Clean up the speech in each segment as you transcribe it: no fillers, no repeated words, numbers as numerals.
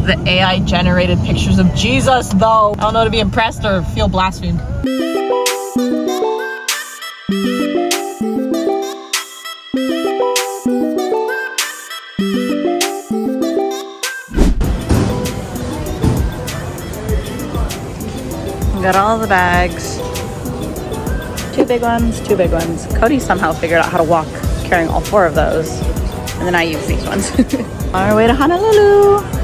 the AI generated pictures of Jesus though. I don't know to be impressed or feel blasphemed. Got all the bags. Two big ones, two big ones. Cody somehow figured out how to walk carrying all four of those. And then I use these ones. On our way to Honolulu.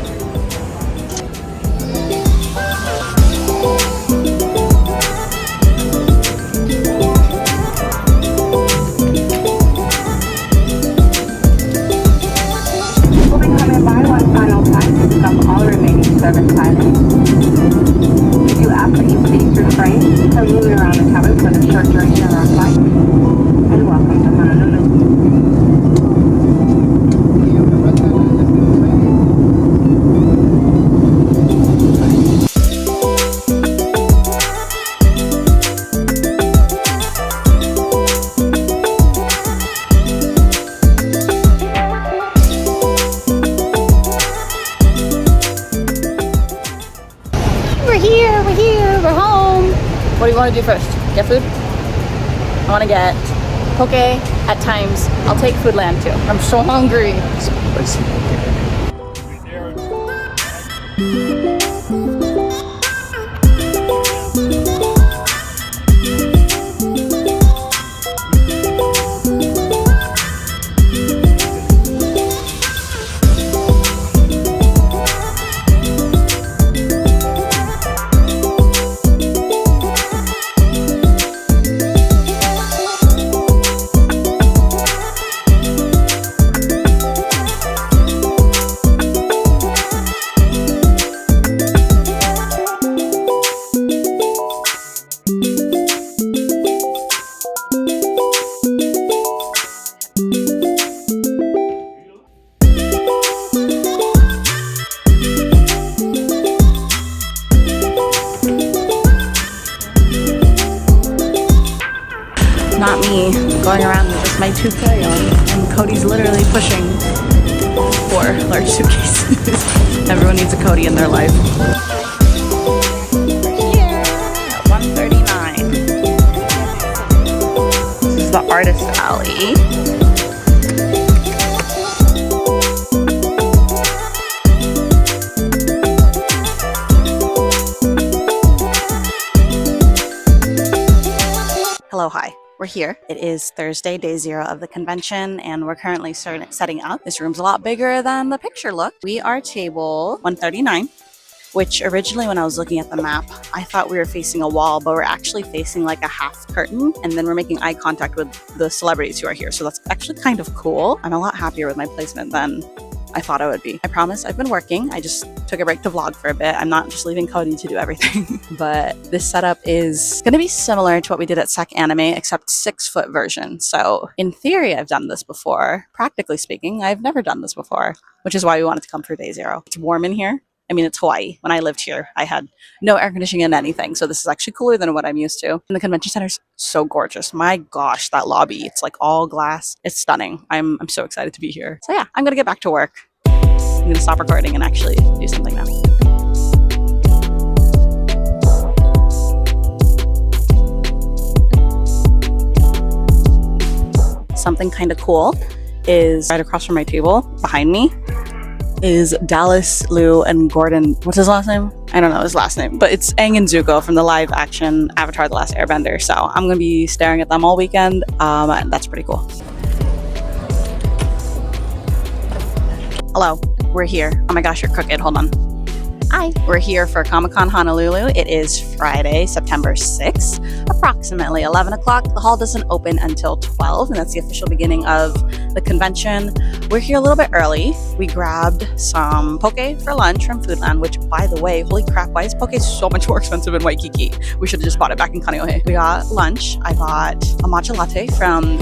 We'll be coming by one final time to pick up all remaining service items. We do ask that you please refrain from moving around the cabin for the short duration of our flight. And welcome to Honolulu. We're home. What do you want to do first? Get food? I want to get poke at times. I'll take Foodland too. I'm so hungry. Spicy poke. Not me going around with just my two carry-ons, and Cody's literally pushing 4 large suitcases. Everyone needs a Cody in their life. We're here at 139. This is the Artist Alley. Hello, hi. We're here. It is Thursday, day 0 of the convention, and we're currently setting up. This room's a lot bigger than the picture looked. We are table 139, which originally when I was looking at the map, I thought we were facing a wall, but we're actually facing like a half curtain, and then we're making eye contact with the celebrities who are here. So that's actually kind of cool. I'm a lot happier with my placement than I thought I would be. I promise I've been working. I just took a break to vlog for a bit. I'm not just leaving Cody to do everything. But this setup is going to be similar to what we did at Sec Anime, except 6-foot version. So in theory, I've done this before. Practically speaking, I've never done this before, which is why we wanted to come for day 0. It's warm in here. I mean, it's Hawaii. When I lived here, I had no air conditioning and anything. So this is actually cooler than what I'm used to. And the convention center is so gorgeous. My gosh, that lobby, it's like all glass. It's stunning. I'm so excited to be here. So yeah, I'm going to get back to work. I'm going to stop recording and actually do something now. Something kind of cool is right across from my table, behind me, is Dallas, Liu, and Gordon. What's his last name? I don't know his last name, but it's Aang and Zuko from the live action Avatar: The Last Airbender. So I'm going to be staring at them all weekend. That's pretty cool. Hello, we're here. Oh my gosh, you're crooked. Hold on. Hi, we're here for Comic-Con Honolulu. It is Friday, September 6th, approximately 11 o'clock. The hall doesn't open until 12, and that's the official beginning of the convention. We're here a little bit early. We grabbed some poke for lunch from Foodland, which, by the way, holy crap, why is poke so much more expensive in Waikiki? We should have just bought it back in Kaneohe. We got lunch. I bought a matcha latte from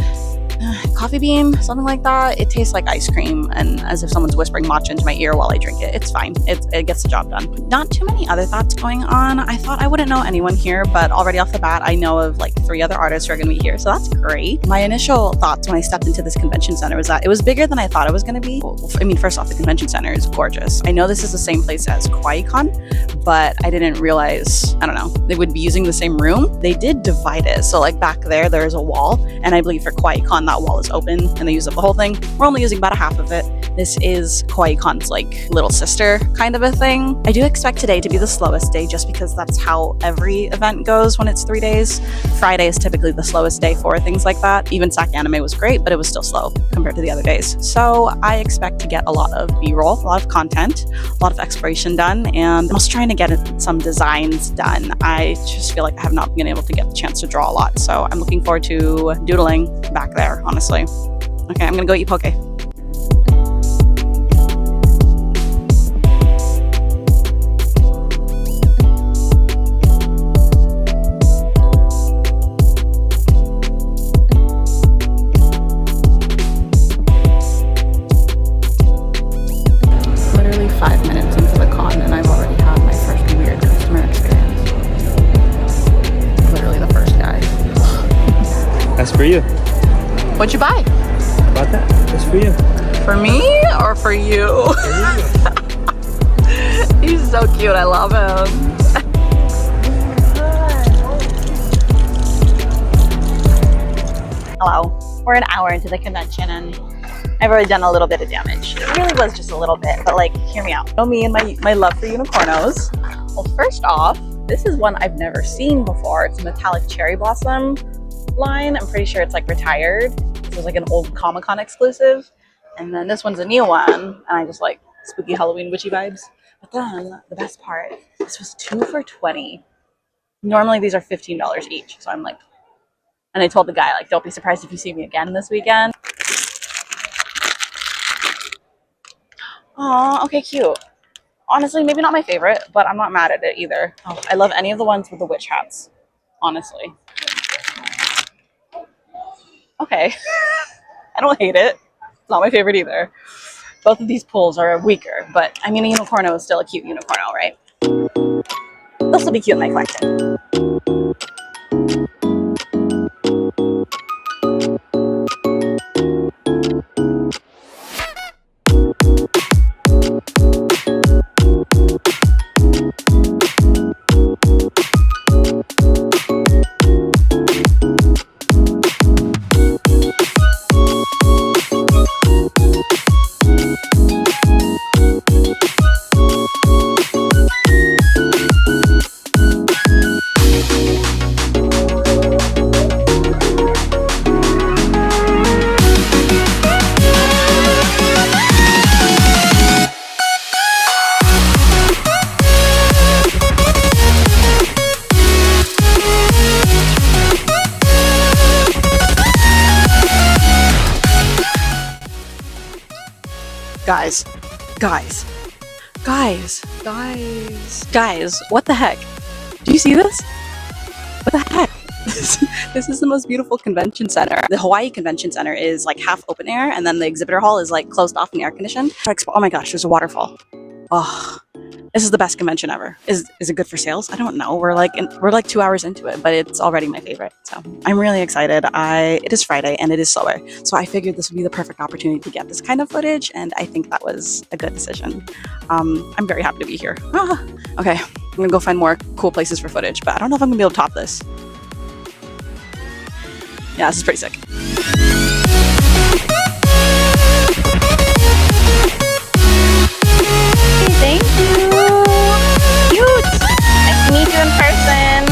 coffee bean, something like that. It tastes like ice cream and as if someone's whispering matcha into my ear while I drink it. It's fine. It gets the job done. Not too many other thoughts going on. I thought I wouldn't know anyone here, but already off the bat, I know of like 3 other artists who are going to be here. So that's great. My initial thoughts when I stepped into this convention center was that it was bigger than I thought it was going to be. I mean, first off, the convention center is gorgeous. I know this is the same place as FanCon, but I didn't realize, I don't know, they would be using the same room. They did divide it. So like back there's a wall, and I believe for FanCon that wall is open and they use up the whole thing. We're only using about a half of it. This is FanCon's like little sister kind of a thing. I do expect today to be the slowest day just because that's how every event goes when it's 3 days. Friday is typically the slowest day for things like that. Even SAC Anime was great, but it was still slow compared to the other days. So I expect to get a lot of B-roll, a lot of content, a lot of exploration done, and I'm also trying to get some designs done. I just feel like I have not been able to get the chance to draw a lot. So I'm looking forward to doodling back there, honestly. Okay, I'm gonna go eat poke. Literally 5 minutes into the con and I've already had my first weird customer experience. Literally the first guy. That's for you. What'd you buy? How about that? That's for you. For me or for you? He's so cute. I love him. Hello. We're an hour into the convention and I've already done a little bit of damage. It really was just a little bit, but like, hear me out. You know me and my love for unicornos. Well, first off, this is one I've never seen before. It's a metallic cherry blossom line. I'm pretty sure it's like retired. It was like an old Comic Con exclusive. And then this one's a new one. And I just like spooky Halloween witchy vibes. But then the best part, this was 2 for $20. Normally these are $15 each. So I'm like, and I told the guy, like, don't be surprised if you see me again this weekend. Aw, okay, cute. Honestly, maybe not my favorite, but I'm not mad at it either. Oh, I love any of the ones with the witch hats, honestly. Okay. I don't hate it. It's not my favorite either. Both of these pulls are weaker, but I mean, a unicorno is still a cute unicorno, right? They'll still be cute in my collection. Guys, what the heck? Do you see this? What the heck? This is the most beautiful convention center. The Hawaii Convention Center is like half open air, and then the exhibitor hall is like closed off and air conditioned. Oh my gosh, there's a waterfall. Oh, this is the best convention ever. Is it good for sales? I don't know. We're like 2 hours into it, but it's already my favorite. So I'm really excited. It is Friday and it is slower, so I figured this would be the perfect opportunity to get this kind of footage, and I think that was a good decision. I'm very happy to be here. Okay, I'm gonna go find more cool places for footage, but I don't know if I'm gonna be able to top this. Yeah, this is pretty sick. Thank you. Cute. Nice to meet you in person.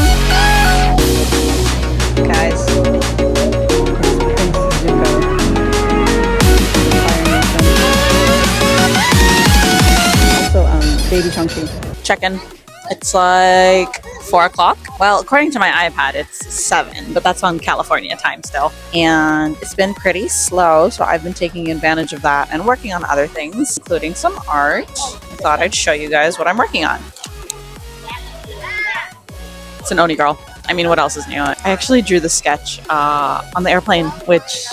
Guys. Also, baby Chunky. Check-in. It's like 4 o'clock. Well, according to my iPad, it's 7, but that's on California time still. And it's been pretty slow, so I've been taking advantage of that and working on other things, including some art. I thought I'd show you guys what I'm working on. It's an Oni girl. I mean, what else is new? I actually drew the sketch on the airplane, which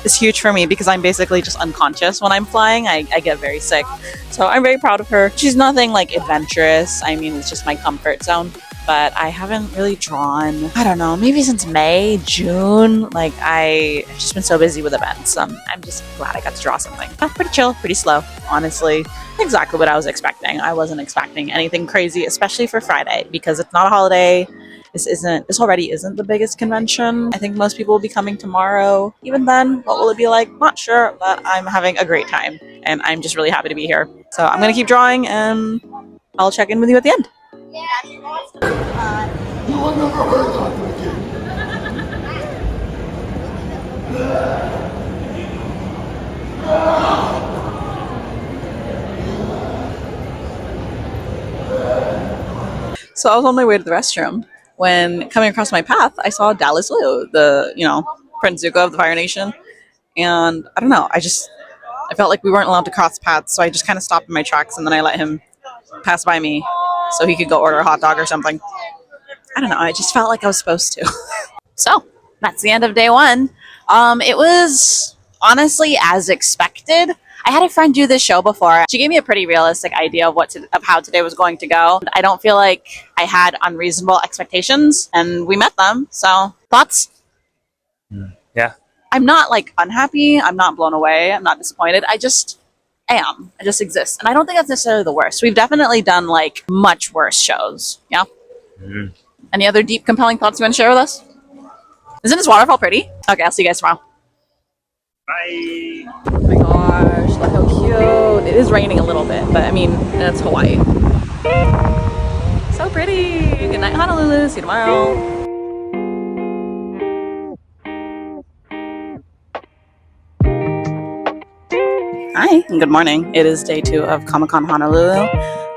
is huge for me because I'm basically just unconscious when I'm flying. I get very sick. So I'm very proud of her. She's nothing like adventurous. I mean, it's just my comfort zone. But I haven't really drawn, I don't know, maybe since May, June. Like I've just been so busy with events. I'm just glad I got to draw something. Pretty chill, pretty slow, honestly. Exactly what I was expecting. I wasn't expecting anything crazy, especially for Friday, because it's not a holiday. This already isn't the biggest convention. I think most people will be coming tomorrow. Even then, what will it be like? Not sure, but I'm having a great time and I'm just really happy to be here. So I'm gonna keep drawing and I'll check in with you at the end. So I was on my way to the restroom when coming across my path, I saw Dallas Liu, the, Prince Zuko of the Fire Nation. And I don't know, I felt like we weren't allowed to cross paths. So I just kind of stopped in my tracks and then I let him pass by me so he could go order a hot dog or something. I don't know, I just felt like I was supposed to. So that's the end of day one. It was honestly as expected. I had a friend do this show before. She gave me a pretty realistic idea of how today was going to go. I don't feel like I had unreasonable expectations and we met them. So thoughts? Yeah. I'm not like unhappy. I'm not blown away. I'm not disappointed. I just am. I just exist. And I don't think that's necessarily the worst. We've definitely done like much worse shows. Yeah. Mm. Any other deep, compelling thoughts you want to share with us? Isn't this waterfall pretty? Okay, I'll see you guys tomorrow. Bye. Oh my gosh, look how cute. It is raining a little bit, but I mean, that's Hawaii. So pretty. Good night, Honolulu. See you tomorrow. Hi, and good morning. It is day 2 of Comic Con Honolulu.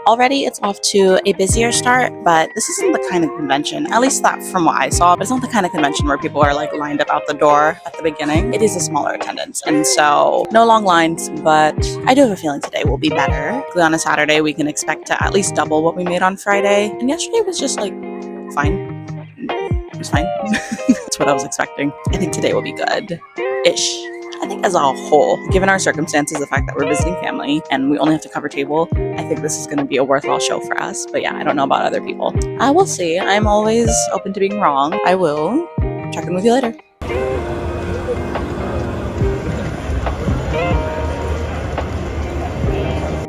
Already it's off to a busier start, but this isn't the kind of convention, at least that from what I saw, but it's not the kind of convention where people are like lined up out the door at the beginning. It is a smaller attendance, and so no long lines, but I do have a feeling today will be better. On a Saturday, we can expect to at least double what we made on Friday, and yesterday was just like fine. It was fine. That's what I was expecting. I think today will be good-ish. I think as a whole, given our circumstances, the fact that we're visiting family and we only have to cover table, I think this is going to be a worthwhile show for us. But yeah, I don't know about other people. I will see. I'm always open to being wrong. I will check in with you later.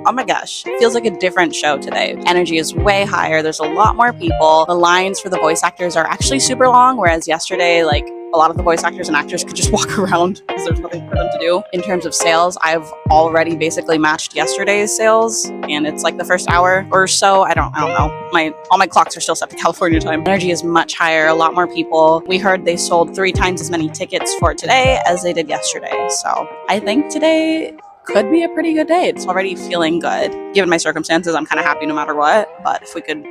Oh my gosh, it feels like a different show today. Energy is way higher. There's a lot more people. The lines for the voice actors are actually super long, whereas yesterday, like, a lot of the voice actors and actors could just walk around because there's nothing for them to do. In terms of sales, I've already basically matched yesterday's sales, and it's like the first hour or so. I don't know. All my clocks are still set to California time. Energy is much higher, a lot more people. We heard they sold 3 times as many tickets for today as they did yesterday. So I think today could be a pretty good day. It's already feeling good. Given my circumstances, I'm kind of happy no matter what, but if we could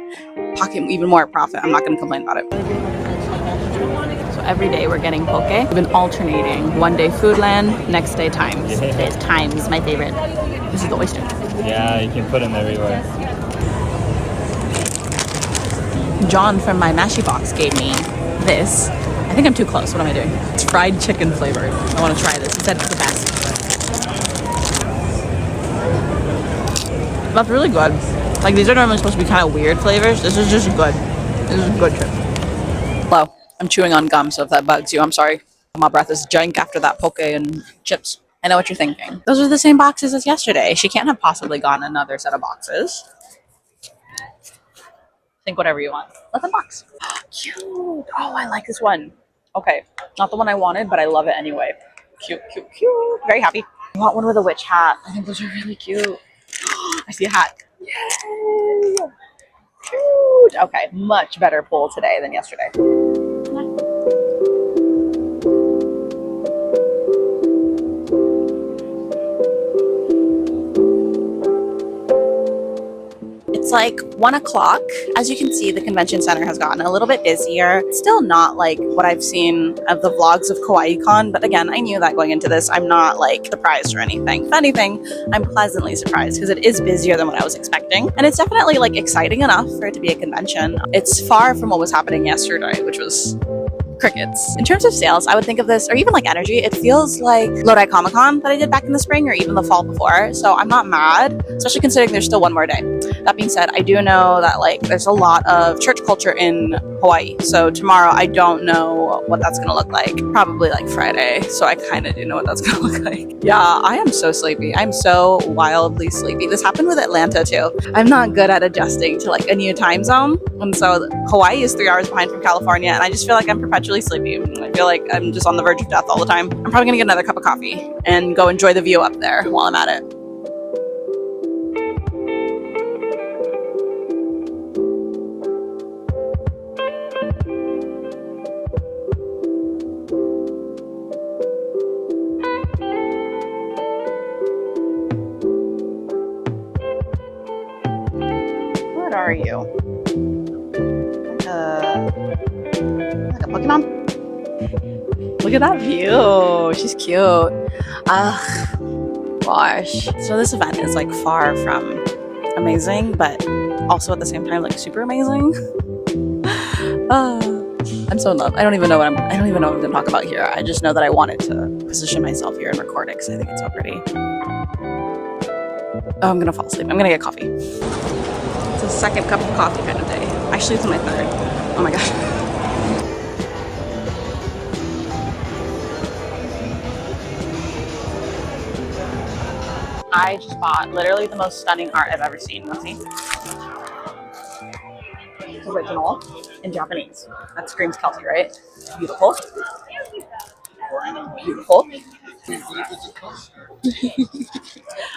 pocket even more profit, I'm not going to complain about it. So every day we're getting poke. We've been alternating. One day Foodland, next day Times. Yeah. Today's Times, my favorite. This is the oyster. Yeah, you can put them everywhere. John from my Mashi box gave me this. I think I'm too close. What am I doing? It's fried chicken flavored. I want to try this. He said it's the best. That's really good. Like, these are normally supposed to be kind of weird flavors. This is just good. This is good shit. Hello. I'm chewing on gum, so if that bugs you, I'm sorry. My breath is jank after that poke and chips. I know what you're thinking. Those are the same boxes as yesterday. She can't have possibly gotten another set of boxes. Think whatever you want. Let them box. Cute. Oh, I like this one. Okay. Not the one I wanted, but I love it anyway. Cute, cute, cute. Very happy. I want one with a witch hat. I think those are really cute. I see a hat. Yay! Cute. Okay. Much better pull today than yesterday. It's like 1 o'clock. As you can see, the convention center has gotten a little bit busier. It's still not like what I've seen of the vlogs of KawaiiCon, but again, I knew that going into this. I'm not like surprised or anything. If anything, I'm pleasantly surprised because it is busier than what I was expecting. And it's definitely like exciting enough for it to be a convention. It's far from what was happening yesterday, which was crickets. In terms of sales, I would think of this, or even like energy, it feels like Lodi Comic Con that I did back in the spring or even the fall before. So I'm not mad, especially considering there's still one more day. That being said, I do know that like there's a lot of church culture in Hawaii. So tomorrow I don't know what that's gonna look like. Probably like Friday. So I kind of do know what that's gonna look like. Yeah, I am so sleepy. I'm so wildly sleepy. This happened with Atlanta too. I'm not good at adjusting to like a new time zone. And so Hawaii is 3 hours behind from California, and I just feel like I'm perpetually sleepy. I feel like I'm just on the verge of death all the time. I'm probably gonna get another cup of coffee and go enjoy the view up there while I'm at it. What are you? Like a Pokemon? Look at that view. She's cute. Ugh, gosh. So this event is like far from amazing, but also at the same time like super amazing. I'm so in love. I don't even know what I'm gonna talk about here. I just know that I wanted to position myself here and record it because I think it's so pretty. Oh, I'm gonna fall asleep. I'm gonna get coffee. It's a second cup of coffee kind of day. Actually, it's my third. Oh my gosh. I just bought literally the most stunning art I've ever seen. Let's see. It's original in Japanese. That screams Kelsey, right? Beautiful. Beautiful.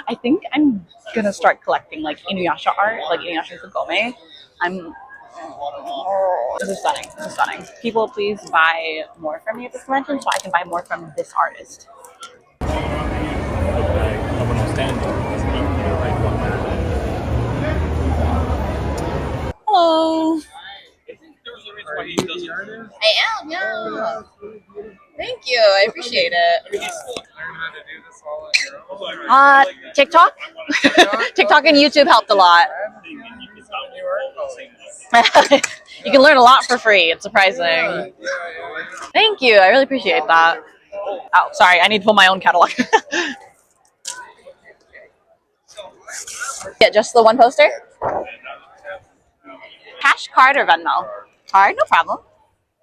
I think I'm gonna start collecting like Inuyasha art, like Inuyasha Kagome. This is stunning. This is stunning. People, please buy more from me at this convention so I can buy more from this artist. Hello. I am, yeah. Thank you. I appreciate it. TikTok? TikTok and YouTube helped a lot. You can learn a lot for free. It's surprising. Thank you. I really appreciate that. Oh, sorry. I need to pull my own catalog. Get just the one poster? Cash card or Venmo? Card, no problem.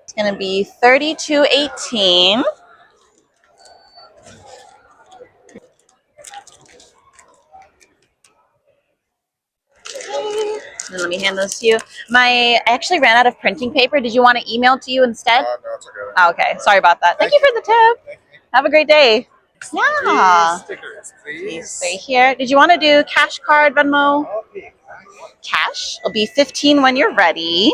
It's gonna be $32.18. And let me hand those to you. I actually ran out of printing paper. Did you want to email to you instead? No, it's okay. Oh, okay, sorry about that. Thank you for the tip. Have a great day. Yeah. Stickers, Please please. stay here. Did you want to do cash card, Venmo? Okay. Cash. It'll be $15 when you're ready.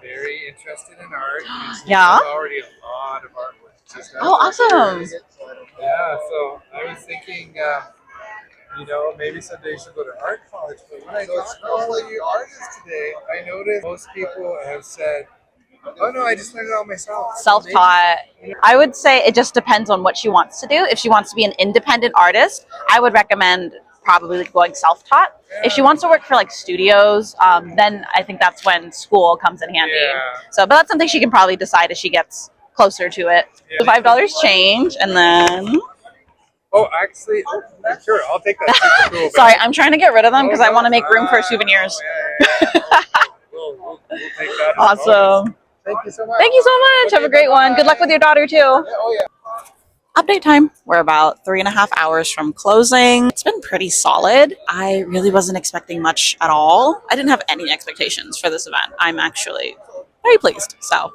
Very interested in art. Yeah? There's already a lot of artwork. Just Oh, awesome. Yeah, so I was thinking, maybe someday you should go to art college. But when I talked to all of you artists today, I noticed most people have said, oh no, I just learned it all myself. Self-taught. I would say it just depends on what she wants to do. If she wants to be an independent artist, I would recommend probably going self-taught. If she wants to work for like studios, then I think that's when school comes in handy. Yeah. So, but that's something she can probably decide as she gets closer to it. Yeah. So $5 change, and then. Oh, actually, sure, I'll take that. Super cool, Sorry, I'm trying to get rid of them because I want to make room for souvenirs. We'll take that. Awesome. Thank you so much. Thank you so much. Have a great one. Good luck with your daughter too. Oh yeah. Update time. We're about 3.5 hours from closing. It's been pretty solid. I really wasn't expecting much at all. I didn't have any expectations for this event. I'm actually very pleased. So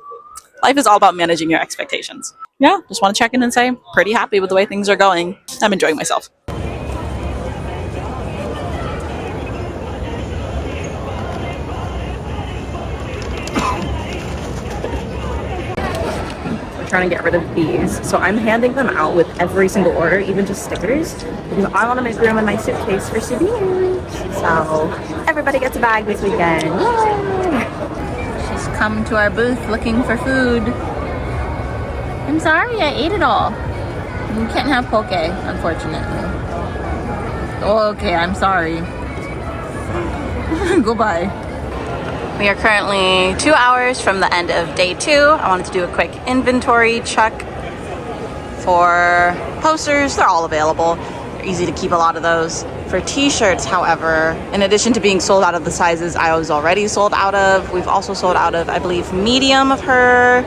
life is all about managing your expectations. Yeah, just want to check in and say, pretty happy with the way things are going. I'm enjoying myself. Trying to get rid of these, so I'm handing them out with every single order, even just stickers, because I want to make room in my suitcase for souvenirs. So everybody gets a bag this weekend. Yay! She's come to our booth looking for food. I'm sorry, I ate it all. You can't have poke, unfortunately. Oh, okay, I'm sorry. Goodbye. We are currently 2 hours from the end of day 2. I wanted to do a quick inventory check for posters. They're all available. They're easy to keep a lot of those. For t-shirts, however, in addition to being sold out of the sizes I was already sold out of, we've also sold out of, I believe, medium of her,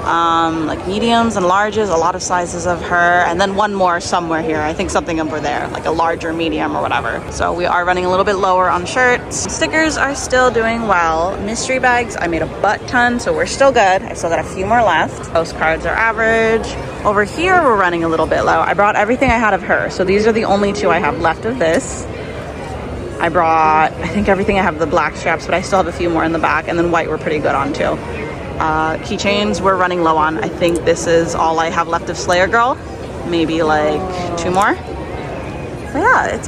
like mediums and larges, a lot of sizes of her, and then one more somewhere here. I think something over there, like a larger medium or whatever. So we are running a little bit lower on shirts. Stickers are still doing well. Mystery bags, I made a butt ton, so we're still good. I still got a few more left. Postcards are average. Over here, we're running a little bit low. I brought everything I had of her, so these are the only 2 I have left of this. I brought, I think everything I have the black straps, but I still have a few more in the back, and then white we're pretty good on too. Keychains we're running low on. I think this is all I have left of Slayer Girl. Maybe like 2 more. But yeah, it's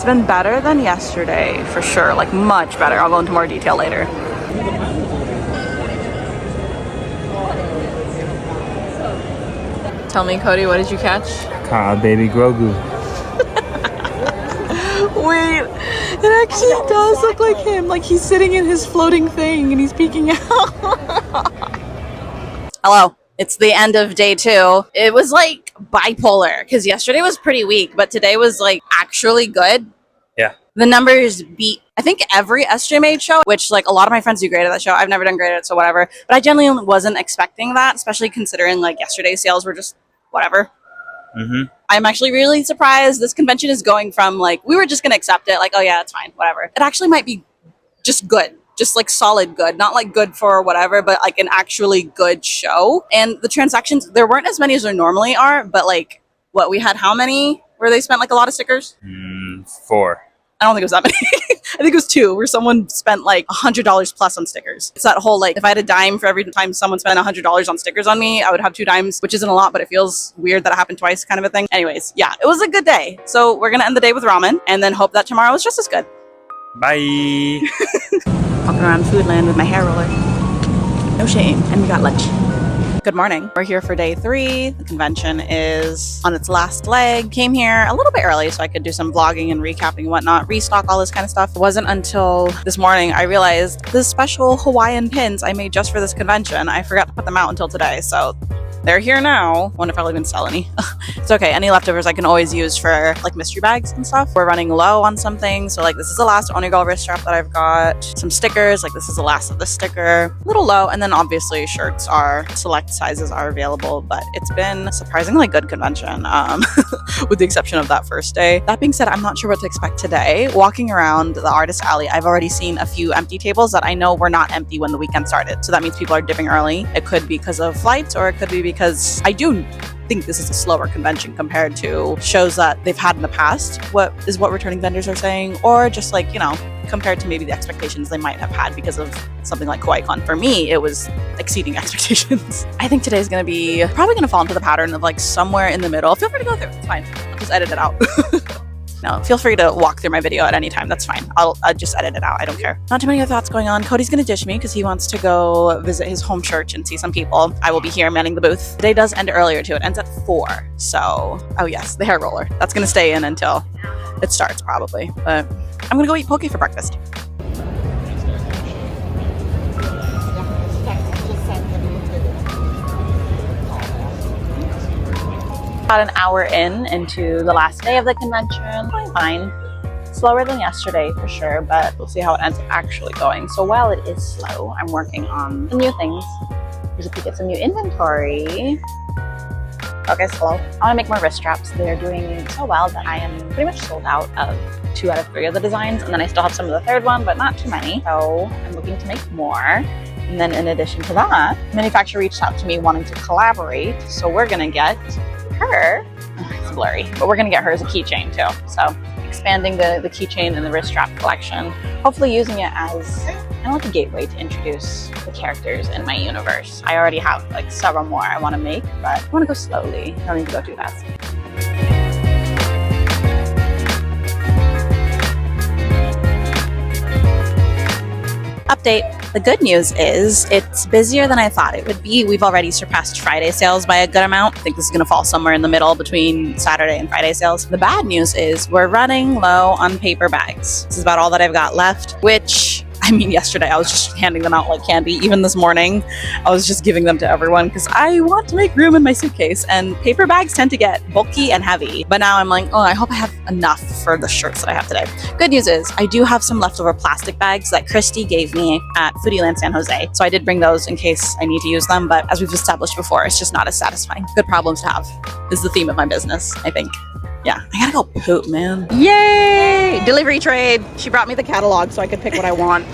been better than yesterday for sure, like much better. I'll go into more detail later. Tell me, Cody, what did you catch? Caught a baby Grogu. Wait, it actually does look like him. Like he's sitting in his floating thing and he's peeking out. Hello. It's the end of day 2. It was like bipolar because yesterday was pretty weak, but today was like actually good. Yeah. The numbers beat, I think, every SJ show, which like a lot of my friends do great at that show. I've never done great at it, so whatever. But I genuinely wasn't expecting that, especially considering like yesterday's sales were just whatever. I'm actually really surprised. This convention is going from like, we were just going to accept it. Like, oh yeah, it's fine, whatever. It actually might be just good. Just like solid good. Not like good for whatever, but like an actually good show. And the transactions, there weren't as many as there normally are, but like what we had, how many where they spent like a lot of stickers? 4. I don't think it was that many. I think it was 2 where someone spent like $100 plus on stickers. It's that whole like, if I had a dime for every time someone spent $100 on stickers on me, I would have 2 dimes, which isn't a lot, but it feels weird that it happened twice kind of a thing. Anyways, yeah, it was a good day. So we're going to end the day with ramen and then hope that tomorrow is just as good. Bye. Walking around Foodland with my hair roller. No shame. And we got lunch. Good morning. We're here for day 3. The convention is on its last leg. Came here a little bit early so I could do some vlogging and recapping and whatnot, restock all this kind of stuff. It wasn't until this morning I realized the special Hawaiian pins I made just for this convention, I forgot to put them out until today. So they're here now. Wonder if I'll even sell any. It's okay. Any leftovers I can always use for like mystery bags and stuff. We're running low on something. So like this is the last Oni Girl wrist strap that I've got. Some stickers. Like this is the last of the sticker. A little low. And then obviously shirts are select sizes are available. But it's been a surprisingly good convention with the exception of that first day. That being said, I'm not sure what to expect today. Walking around the artist alley, I've already seen a few empty tables that I know were not empty when the weekend started. So that means people are dipping early. It could be because of flights or it could be because I do think this is a slower convention compared to shows that they've had in the past. What returning vendors are saying, or just like, you know, compared to maybe the expectations they might have had because of something like Hawaii Con. For me, it was exceeding expectations. I think today's gonna be probably gonna fall into the pattern of like somewhere in the middle. Feel free to go through, it's fine. I'll just edit it out. No, feel free to walk through my video at any time. That's fine. I'll just edit it out. I don't care. Not too many other thoughts going on. Cody's going to ditch me because he wants to go visit his home church and see some people. I will be here manning the booth. The day does end earlier too. It ends at 4. So, oh yes, the hair roller. That's going to stay in until it starts probably. But I'm going to go eat poke for breakfast. About an hour into the last day of the convention. Going fine. Slower than yesterday for sure, but we'll see how it ends up actually going. So while it is slow, I'm working on some new things. There's a peek at some new inventory. Okay, slow. I want to make more wrist straps. They're doing so well that I am pretty much sold out of 2 out of 3 of the designs, and then I still have some of the third one, but not too many. So I'm looking to make more. And then in addition to that, the manufacturer reached out to me wanting to collaborate. So we're gonna get her, it's blurry, but we're gonna get her as a keychain too. So expanding the keychain and the wrist strap collection, hopefully using it as kind of like a gateway to introduce the characters in my universe. I already have like several more I want to make, but I want to go slowly. I don't need to go too fast. Update. The good news is it's busier than I thought it would be. We've already surpassed Friday sales by a good amount. I think this is going to fall somewhere in the middle between Saturday and Friday sales. The bad news is we're running low on paper bags. This is about all that I've got left, which I mean, yesterday I was just handing them out like candy. Even this morning, I was just giving them to everyone because I want to make room in my suitcase, and paper bags tend to get bulky and heavy. But now I'm like, oh, I hope I have enough for the shirts that I have today. Good news is I do have some leftover plastic bags that Christy gave me at Foodieland San Jose. So I did bring those in case I need to use them, but as we've established before, it's just not as satisfying. Good problems to have is the theme of my business, I think. Yeah, I gotta go poop, man. Yay! Delivery trade. She brought me the catalog so I could pick what I want.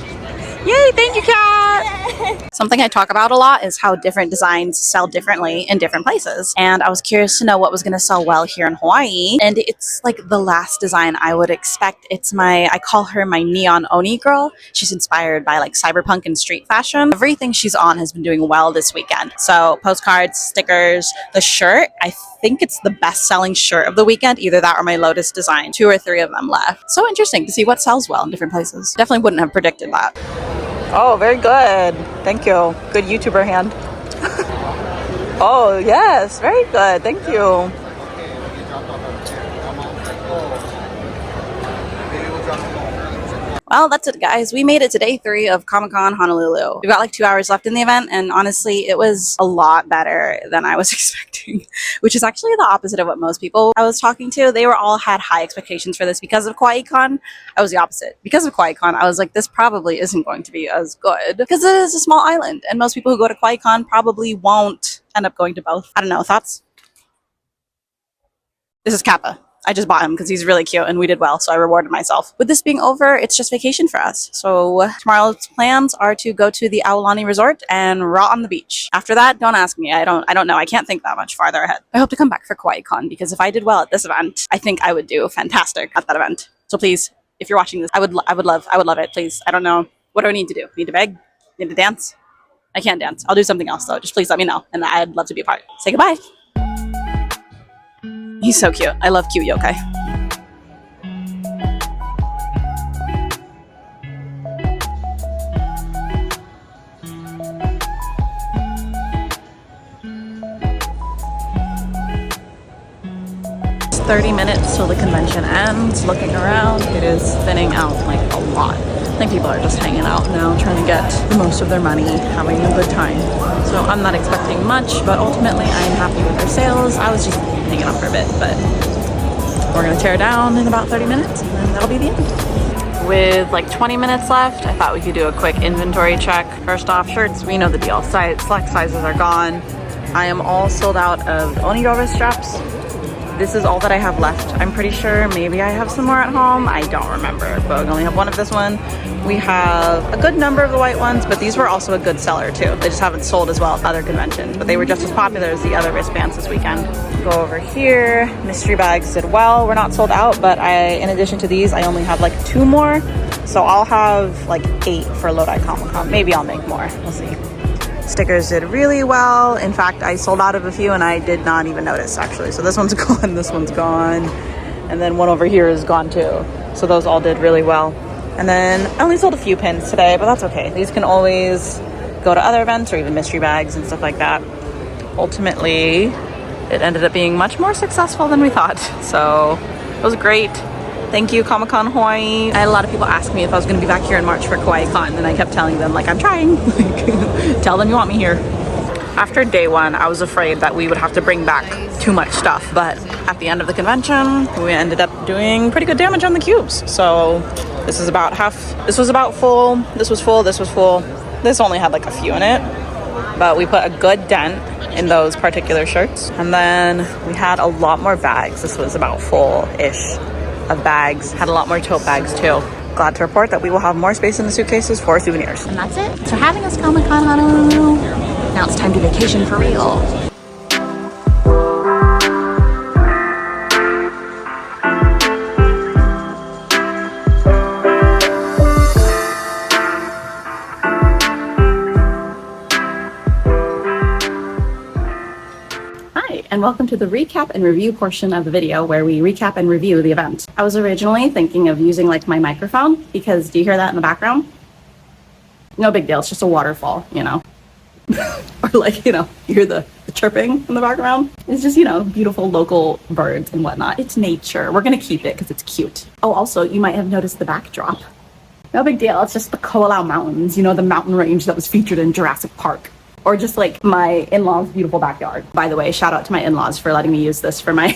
Yay, thank you, Kat! Something I talk about a lot is how different designs sell differently in different places. And I was curious to know what was going to sell well here in Hawaii. And it's like the last design I would expect. It's I call her my neon oni girl. She's inspired by like cyberpunk and street fashion. Everything she's on has been doing well this weekend. So postcards, stickers, the shirt, I think it's the best selling shirt of the weekend. Either that or my Lotus design. 2 or 3 of them left. So interesting to see what sells well in different places. Definitely wouldn't have predicted that. Oh, very good. Thank you. Good YouTuber hand. Oh, yes. Very good. Thank you. Well, that's it, guys. We made it to day 3 of Comic Con Honolulu. We've got like 2 hours left in the event, and honestly, it was a lot better than I was expecting, which is actually the opposite of what most people I was talking to. They were all had high expectations for this because of Kauai-Con. I was the opposite. Because of Kauai-Con, I was like, this probably isn't going to be as good because it is a small island, and most people who go to Kauai-Con probably won't end up going to both. I don't know. Thoughts? This is Kappa. I just bought him because he's really cute and we did well, so I rewarded myself. With this being over, it's just vacation for us. So tomorrow's plans are to go to the Aulani Resort and rot on the beach. After that, don't ask me. I don't know. I can't think that much farther ahead. I hope to come back for Kauai-Con because if I did well at this event, I think I would do fantastic at that event. So please, if you're watching this, I would love it. Please. I don't know. What do I need to do? Need to beg? Need to dance? I can't dance. I'll do something else though. Just please let me know, and I'd love to be a part. Say goodbye. He's so cute. I love cute yokai. It's 30 minutes till the convention ends. Looking around, it is thinning out like a lot. I think people are just hanging out now, trying to get the most of their money, having a good time. So I'm not expecting much, but ultimately I am happy with their sales. I was just hanging out for a bit, but we're gonna tear down in about 30 minutes and then that'll be the end. With like 20 minutes left, I thought we could do a quick inventory check. First off, shirts, we know the deal. Select sizes are gone. I am all sold out of Onigoro straps. This is all that I have left. I'm pretty sure maybe I have some more at home. I don't remember, but we only have one of this one. We have a good number of the white ones, but these were also a good seller too. They just haven't sold as well at other conventions, but they were just as popular as the other wristbands this weekend. Go over here. Mystery bags did well. We're not sold out, but in addition to these, I only have like 2 more. So I'll have like 8 for Lodi Comic Con. Maybe I'll make more. We'll see. Stickers did really well. In fact, I sold out of a few and I did not even notice actually. So this one's gone, this one's gone. And then one over here is gone too. So those all did really well. And then I only sold a few pins today, but that's okay. These can always go to other events or even mystery bags and stuff like that. Ultimately, it ended up being much more successful than we thought. So it was great. Thank you, Comic Con Hawaii. I had a lot of people ask me if I was going to be back here in March for Kauai Con, and I kept telling them, like, I'm trying. Tell them you want me here. After day 1, I was afraid that we would have to bring back too much stuff, but at the end of the convention, we ended up doing pretty good damage on the cubes. So this is about half. This was about full. This was full. This was full. This only had like a few in it, but we put a good dent in those particular shirts. And then we had a lot more bags. This was about full-ish of bags. Had a lot more tote bags too. Glad to report that we will have more space in the suitcases for souvenirs. And that's it. So having us Comic Con Honolulu. Now it's time to vacation for real. And welcome to the recap and review portion of the video where we recap and review the event. I was originally thinking of using like my microphone because do you hear that in the background? No big deal, it's just a waterfall, you know. Or like, you know, you hear the chirping in the background. It's just, you know, beautiful local birds and whatnot. It's nature. We're gonna keep it because it's cute. Oh, also, you might have noticed the backdrop. No big deal. It's just the Ko'olau Mountains, you know, the mountain range that was featured in Jurassic Park. Or just like my in-laws' beautiful backyard. By the way, shout out to my in-laws for letting me use this for my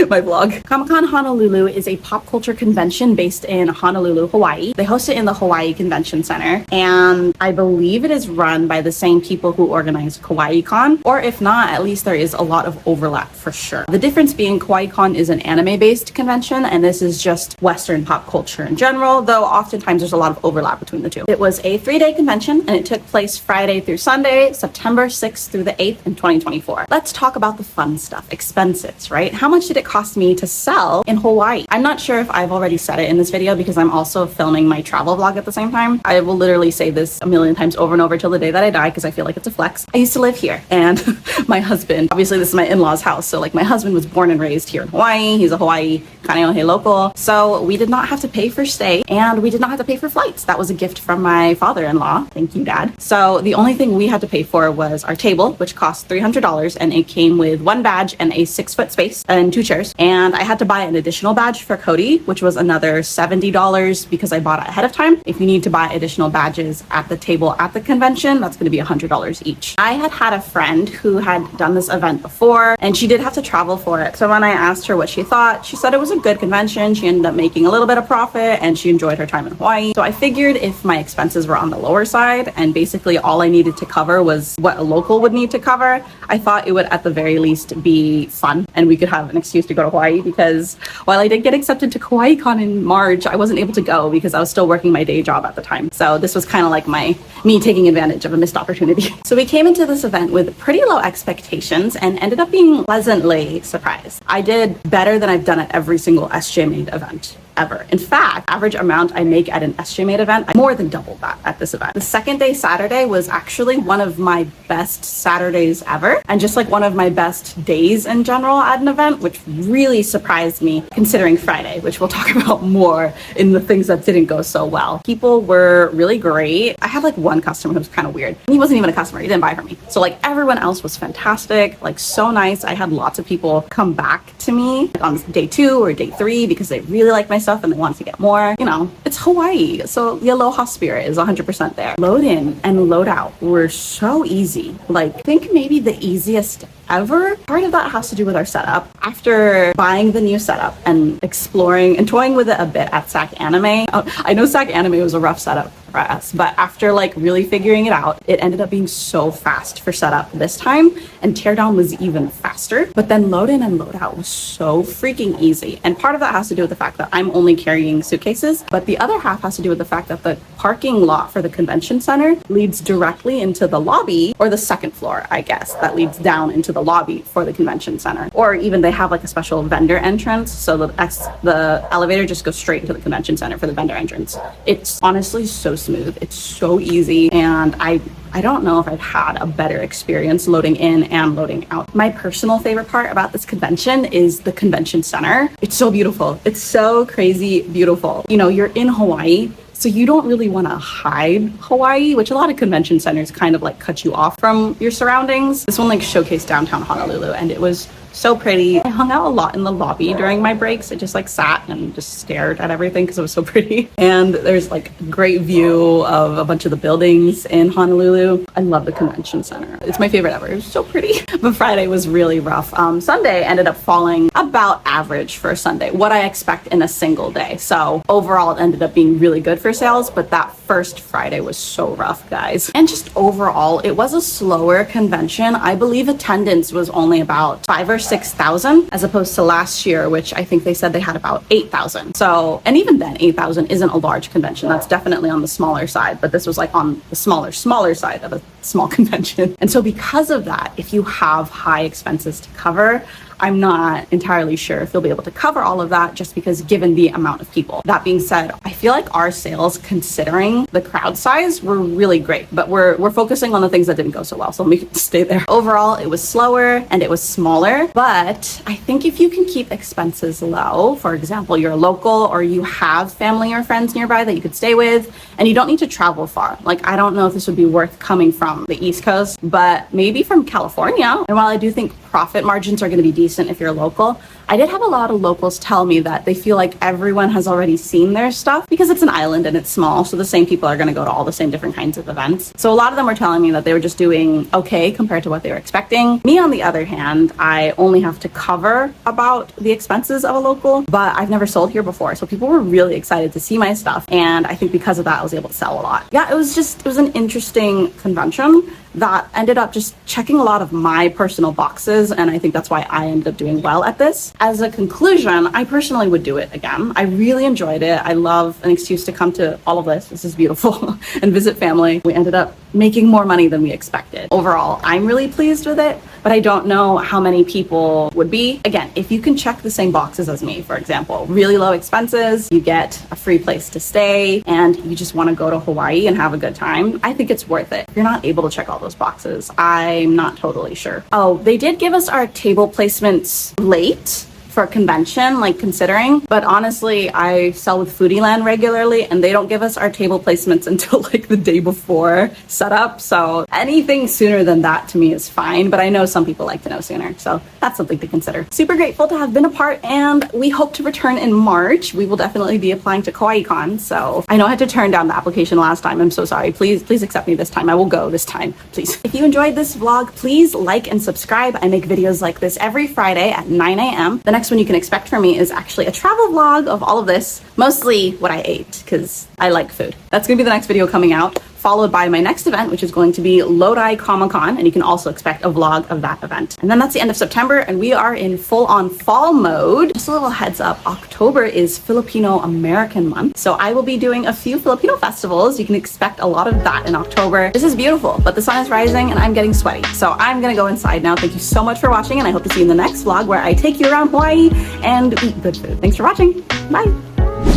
my vlog. Comic-Con Honolulu is a pop culture convention based in Honolulu, Hawaii. They host it in the Hawaii Convention Center, and I believe it is run by the same people who organize KawaiiCon, or if not, at least there is a lot of overlap for sure. The difference being KawaiiCon is an anime-based convention, and this is just Western pop culture in general, though oftentimes there's a lot of overlap between the two. It was a 3-day convention, and it took place Friday through Sunday, September 6th through the 8th in 2024. Let's talk about the fun stuff, expenses, right? How much did it cost me to sell in Hawaii? I'm not sure if I've already said it in this video because I'm also filming my travel vlog at the same time. I will literally say this a million times over and over till the day that I die because I feel like it's a flex. I used to live here, and my husband, obviously this is my in-laws' house, so like my husband was born and raised here in Hawaii. He's a Hawaii Kaneohe local, so we did not have to pay for stay, and we did not have to pay for flights. That was a gift from my father-in-law. Thank you, Dad. So the only thing we had to pay for was our table, which cost $300, and it came with 1 badge and a 6-foot space and 2 chairs. And I had to buy an additional badge for Cody, which was another $70 because I bought it ahead of time. If you need to buy additional badges at the table at the convention, that's going to be $100 each. I had a friend who had done this event before, and she did have to travel for it. So when I asked her what she thought, she said it was a good convention. She ended up making a little bit of profit, and she enjoyed her time in Hawaii. So I figured if my expenses were on the lower side, and basically all I needed to cover was what a local would need to cover, I thought it would at the very least be fun and we could have an excuse to go to Hawaii, because while I did get accepted to KawaiiCon in March, I wasn't able to go because I was still working my day job at the time. So this was kind of like me taking advantage of a missed opportunity. So we came into this event with pretty low expectations and ended up being pleasantly surprised. I did better than I've done at every single SJ Made event ever. In fact, average amount I make at an SJ Made event, I more than doubled that at this event. The second day, Saturday, was actually one of my best Saturdays ever, and just like one of my best days in general at an event, which really surprised me considering Friday, which we'll talk about more in the things that didn't go so well. People were really great. I had like one customer who was kind of weird. He wasn't even a customer, he didn't buy from me. So like everyone else was fantastic, like so nice. I had lots of people come back to me on day 2 or day 3 because they really like my stuff and they want to get more. You know, it's Hawaii, so the aloha spirit is 100% there. Load in and load out were so easy. Like, I think maybe the easiest ever. Part of that has to do with our setup. After buying the new setup and exploring and toying with it a bit at SAC Anime, I know SAC Anime was a rough setup for us, but after like really figuring it out, it ended up being so fast for setup this time, and teardown was even faster. But then load in and load out was so freaking easy. And part of that has to do with the fact that I'm only carrying suitcases, but the other half has to do with the fact that the parking lot for the convention center leads directly into the lobby, or the second floor, I guess, that leads down into the lobby for the convention center. Or even they have like a special vendor entrance, so the elevator just goes straight into the convention center for the vendor entrance. It's honestly so smooth, it's so easy, and I don't know if I've had a better experience loading in and loading out. My personal favorite part about this convention is the convention center. It's so beautiful. It's so crazy beautiful. You know, you're in Hawaii, so you don't really want to hide Hawaii, which a lot of convention centers kind of like cut you off from your surroundings. This one like showcased downtown Honolulu, and it was so pretty. I hung out a lot in the lobby during my breaks. I just like sat and just stared at everything because it was so pretty. And there's like a great view of a bunch of the buildings in Honolulu. I love the convention center. It's my favorite ever. It was so pretty. But Friday was really rough. Sunday ended up falling about average for a Sunday, what I expect in a single day. So overall it ended up being really good for sales, but that first Friday was so rough, guys. And just overall, it was a slower convention. I believe attendance was only about 5,000 or 6,000 as opposed to last year, which I think they said they had about 8,000. So, and even then 8,000 isn't a large convention. That's definitely on the smaller side, but this was like on the smaller side of a small convention. And so because of that, if you have high expenses to cover, I'm not entirely sure if you'll be able to cover all of that, just because given the amount of people. That being said, I feel like our sales, considering the crowd size, were really great, but we're focusing on the things that didn't go so well, so let me stay there. Overall, it was slower and it was smaller, but I think if you can keep expenses low, for example, you're local or you have family or friends nearby that you could stay with, and you don't need to travel far. Like, I don't know if this would be worth coming from the East Coast, but maybe from California. And while I do think profit margins are going to be decent if you're local, I did have a lot of locals tell me that they feel like everyone has already seen their stuff because it's an island and it's small, so the same people are going to go to all the same different kinds of events. So a lot of them were telling me that they were just doing okay compared to what they were expecting. Me, on the other hand, I only have to cover about the expenses of a local, but I've never sold here before, so people were really excited to see my stuff, and I think because of that I was able to sell a lot. Yeah, it was an interesting convention that ended up just checking a lot of my personal boxes, and I think that's why I ended up doing well at this. As a conclusion, I personally would do it again. I really enjoyed it. I love an excuse to come to all of this is beautiful, and visit family. We ended up making more money than we expected. Overall, I'm really pleased with it, but I don't know how many people would be. Again, if you can check the same boxes as me, for example, really low expenses, you get a free place to stay, and you just want to go to Hawaii and have a good time, I think it's worth it. If you're not able to check all those boxes, I'm not totally sure. Oh, they did give us our table placements late for a convention, like considering, but honestly, I sell with Foodieland regularly and they don't give us our table placements until like the day before setup. So anything sooner than that to me is fine, but I know some people like to know sooner. So that's something to consider. Super grateful to have been a part, and we hope to return in March. We will definitely be applying to Kauai Con. So I know I had to turn down the application last time. I'm so sorry. Please accept me this time. I will go this time, please. If you enjoyed this vlog, please like and subscribe. I make videos like this every Friday at 9 a.m. The next one you can expect from me is actually a travel vlog of all of this, mostly what I ate because I like food. That's gonna be the next video coming out, followed by my next event, which is going to be Lodi Comic Con, and you can also expect a vlog of that event. And then that's the end of September, and we are in full-on fall mode. Just a little heads up, October is Filipino American month, so I will be doing a few Filipino festivals. You can expect a lot of that in October. This is beautiful, but the sun is rising and I'm getting sweaty, so I'm gonna go inside now. Thank you so much for watching, and I hope to see you in the next vlog where I take you around Hawaii and eat good food. Thanks for watching. Bye.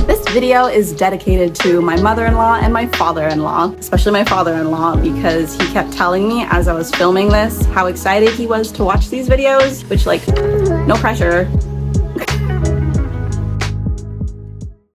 This video is dedicated to my mother-in-law and my father-in-law, especially my father-in-law, because he kept telling me as I was filming this how excited he was to watch these videos, which, like, no pressure,